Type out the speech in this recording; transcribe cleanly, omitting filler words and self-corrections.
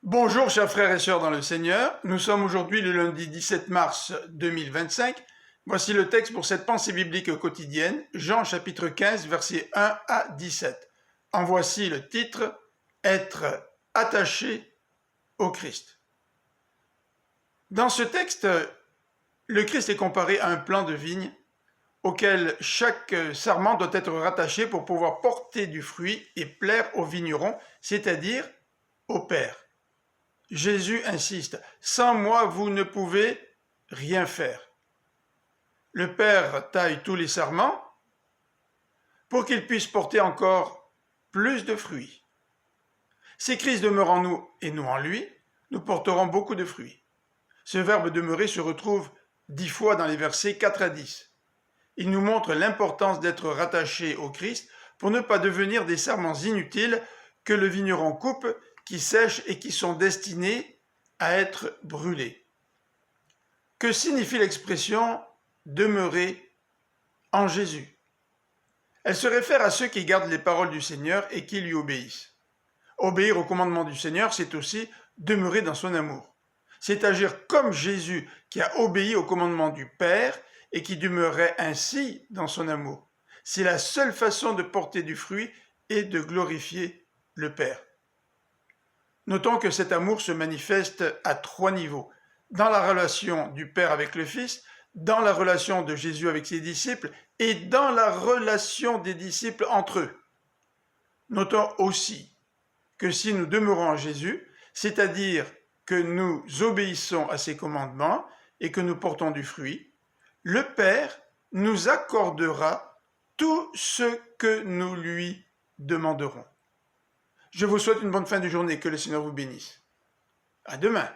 Bonjour chers frères et sœurs dans le Seigneur, nous sommes aujourd'hui le lundi 17 mars 2025. Voici le texte pour cette pensée biblique quotidienne, Jean chapitre 15 versets 1 à 17. En voici le titre, Être attaché au Christ. Dans ce texte, le Christ est comparé à un plant de vigne auquel chaque sarment doit être rattaché pour pouvoir porter du fruit et plaire au vigneron, c'est-à-dire au Père. Jésus insiste, « Sans moi, vous ne pouvez rien faire. » Le Père taille tous les sarments pour qu'ils puissent porter encore plus de fruits. Si Christ demeure en nous et nous en lui, nous porterons beaucoup de fruits. Ce verbe demeurer se retrouve 10 fois dans les versets 4 à 10. Il nous montre l'importance d'être rattaché au Christ pour ne pas devenir des sarments inutiles que le vigneron coupe, qui sèchent et qui sont destinés à être brûlés. Que signifie l'expression « demeurer en Jésus » ? Elle se réfère à ceux qui gardent les paroles du Seigneur et qui lui obéissent. Obéir au commandement du Seigneur, c'est aussi demeurer dans son amour. C'est agir comme Jésus qui a obéi au commandement du Père et qui demeurait ainsi dans son amour. C'est la seule façon de porter du fruit et de glorifier le Père. Notons que cet amour se manifeste à 3 niveaux. Dans la relation du Père avec le Fils, dans la relation de Jésus avec ses disciples et dans la relation des disciples entre eux. Notons aussi que si nous demeurons en Jésus, c'est-à-dire que nous obéissons à ses commandements et que nous portons du fruit, le Père nous accordera tout ce que nous lui demanderons. Je vous souhaite une bonne fin de journée, que le Seigneur vous bénisse. À demain.